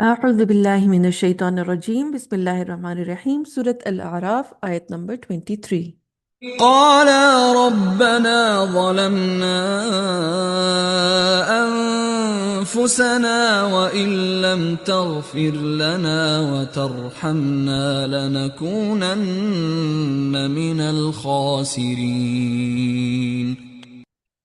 أعوذ بالله من الشيطان الرجيم بسم الله الرحمن الرحيم سورة الأعراف آية نمبر 23. قالا ربنا ظلمنا أنفسنا وإن لم تغفر لنا وترحمنا لنكونن من الخاسرين.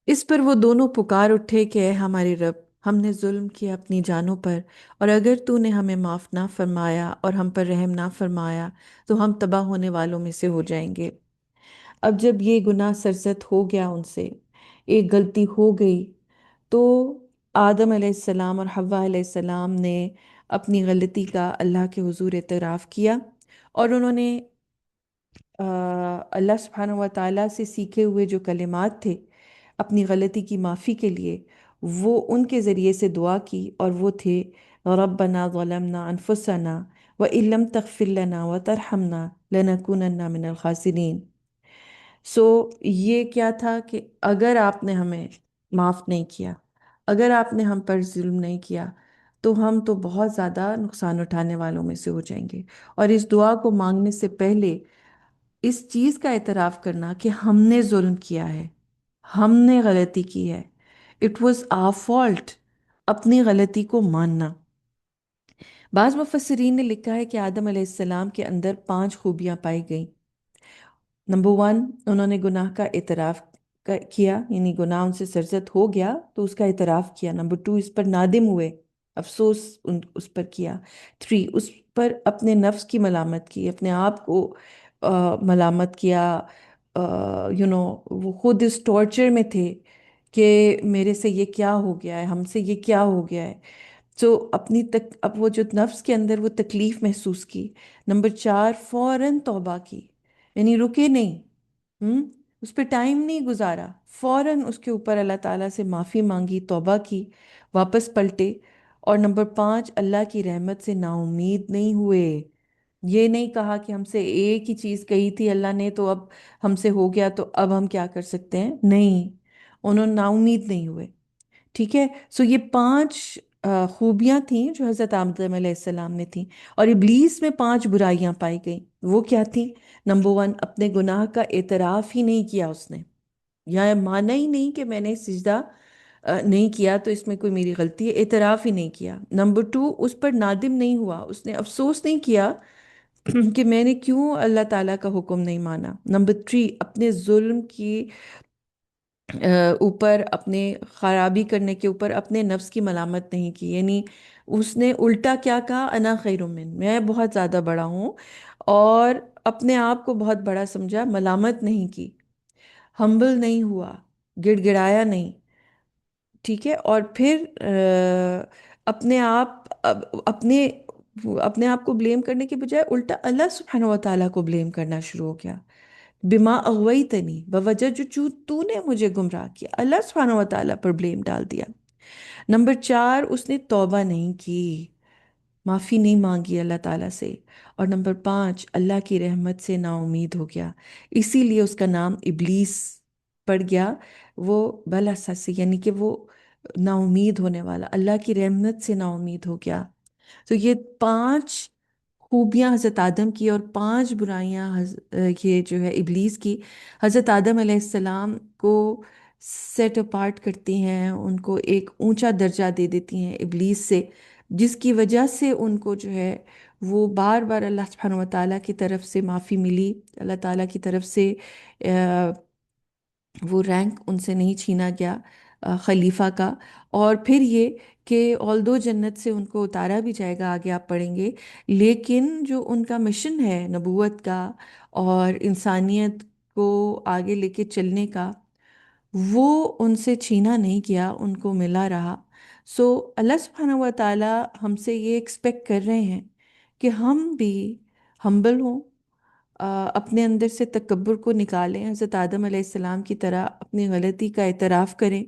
इस पर वो दोनों पुकार उठे कि ऐ हमारे रब, हमने जुल्म किया अपनी जानों पर, और अगर तूने हमें माफ़ ना फरमाया और हम पर रहम ना फरमाया तो हम तबाह होने वालों में से हो जाएंगे। अब जब ये गुनाह सरजद हो गया उनसे, एक गलती हो गई, तो आदम अलैहिस्सलाम और हव्वा अलैहिस्सलाम ने अपनी गलती का अल्लाह के हुजूर एतराफ़ किया, और उन्होंने अल्लाह सुब्हानहु व तआला से सीखे हुए जो कलिमात थे अपनी गलती की माफ़ी के लिए, वो उनके ज़रिए से दुआ की, और वो थे रब्बना ज़लमना अनफुसना व इल्लम तग़फिर लना व तरहमना लनकुनन्ना मिनल खासिरीन। सो ये क्या था कि अगर आपने हमें माफ़ नहीं किया, अगर आपने हम पर जुल्म नहीं किया, तो हम तो बहुत ज़्यादा नुकसान उठाने वालों में से हो जाएंगे। और इस दुआ को मांगने से पहले इस चीज़ का एतराफ़ करना कि हमने जुल्म किया है, हमने गलती की है, इट वॉज आवर फॉल्ट, अपनी गलती को मानना। बाज़ मुफस्सिरीन ने लिखा है कि आदम अलैहिस्सलाम के अंदर 5 खूबियाँ पाई गईं। नंबर 1, उन्होंने गुनाह का एतराफ़ किया, यानी गुनाह उनसे सरजद हो गया तो उसका एतराफ़ किया। नंबर 2, इस पर नादिम हुए, अफसोस उस पर किया। 3, उस पर अपने नफ्स की मलामत की, अपने आप को मलामत किया। वो खुद इस टॉर्चर में थे कि मेरे से ये क्या हो गया है, हमसे ये क्या हो गया है। तो अब वो जो नफ्स के अंदर वो तकलीफ महसूस की। नंबर 4, फौरन तौबा की, यानी रुके नहीं। हम्म उस पर टाइम नहीं गुजारा, फौरन उसके ऊपर अल्लाह ताला से माफ़ी मांगी, तौबा की, वापस पलटे। और नंबर 5, अल्लाह की रहमत से नाउमीद नहीं हुए। ये नहीं कहा कि हमसे एक ही चीज़ कही थी अल्लाह ने, तो अब हमसे हो गया तो अब हम क्या कर सकते हैं, नहीं, उन्होंने नाउमीद नहीं हुए। ठीक है। सो ये 5 खूबियां थी जो हज़रत आदम अलैहिस्सलाम में थी। और इब्लीस में 5 बुराइयां पाई गई। वो क्या थी? नंबर 1, अपने गुनाह का एतराफ़ ही नहीं किया उसने, या माना ही नहीं कि मैंने सिजदा नहीं किया तो इसमें कोई मेरी गलती है, एतराफ़ ही नहीं किया। नंबर 2, उस पर नादिम नहीं हुआ, उसने अफसोस नहीं किया कि मैंने क्यों अल्लाह ताला का हुक्म नहीं माना। नंबर 3, अपने जुल्म की ऊपर, अपने खराबी करने के ऊपर अपने नफ्स की मलामत नहीं की, यानी उसने उल्टा क्या कहा, अना खैरुम मिन, मैं बहुत ज़्यादा बड़ा हूँ, और अपने आप को बहुत बड़ा समझा, मलामत नहीं की, हम्बल नहीं हुआ, गिड़गिड़ाया नहीं। ठीक है। और फिर अपने आप अपने अपने आप को ब्लेम करने के बजाय उल्टा अल्लाह सुब्हानहु व तआला को ब्लेम करना शुरू हो गया। बिमा अगवैतनी, बवजह जो तूने मुझे गुमराह किया, अल्लाह सुब्हानहु व तआला पर ब्लेम डाल दिया। नंबर 4, उसने तौबा नहीं की, माफ़ी नहीं मांगी अल्लाह ताला से। और नंबर 5, अल्लाह की रहमत से नाउमीद हो गया, इसीलिए उसका नाम इब्लीस पड़ गया। वो बला से, यानी कि वो नाउमीद होने वाला, अल्लाह की रहमत से नाउमीद हो गया। तो ये 5 खूबियां हज़रत आदम की, और 5 बुराइयां ये जो है इब्लीस की, हज़रत आदम अलैहिस्सलाम को सेट अपार्ट करती हैं, उनको एक ऊंचा दर्जा दे देती हैं इब्लीस से, जिसकी वजह से उनको जो है वो बार बार अल्लाह सुब्हानहु व तआला की तरफ से माफ़ी मिली, अल्लाह ताला की तरफ से वो रैंक उनसे नहीं छीना गया खलीफा का। और फिर ये कि ऑल्दो जन्नत से उनको उतारा भी जाएगा, आगे आप पढ़ेंगे, लेकिन जो उनका मिशन है नबूवत का और इंसानियत को आगे लेके चलने का, वो उनसे छीना नहीं गया, उनको मिला रहा। सो अल्लाह सुब्हानहु व तआला हमसे ये एक्सपेक्ट कर रहे हैं कि हम भी हम्बल हों, अपने अंदर से तकब्बुर को निकालें, हज़रत आदम अलैहिस्सलाम की तरह अपनी गलती का एतराफ़ करें,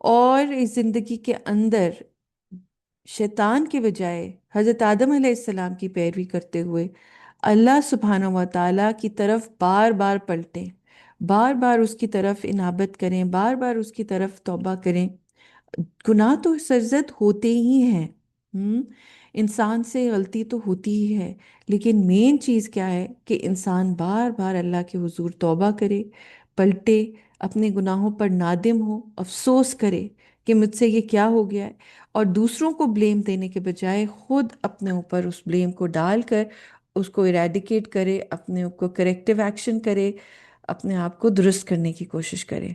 और इस ज़िंदगी के अंदर शैतान के बजाय हज़रत आदम अलैहिस्सलाम की पैरवी करते हुए अल्लाह सुब्हानहु व तआला की तरफ बार बार पलटें, बार बार उसकी तरफ इनाबत करें, बार बार उसकी तरफ तौबा करें। गुनाह तो सरजद होते ही हैं। انسان سے غلطی تو ہوتی ہی ہے، لیکن مین چیز کیا ہے کہ انسان بار بار اللہ کے حضور توبہ کرے، پلٹے، اپنے گناہوں پر نادم ہو، افسوس کرے کہ مجھ سے یہ کیا ہو گیا ہے، اور دوسروں کو بلیم دینے کے بجائے خود اپنے اوپر اس بلیم کو ڈال کر اس کو ایریڈیکیٹ کرے، اپنے کو کریکٹیو ایکشن کرے، اپنے آپ کو درست کرنے کی کوشش کرے۔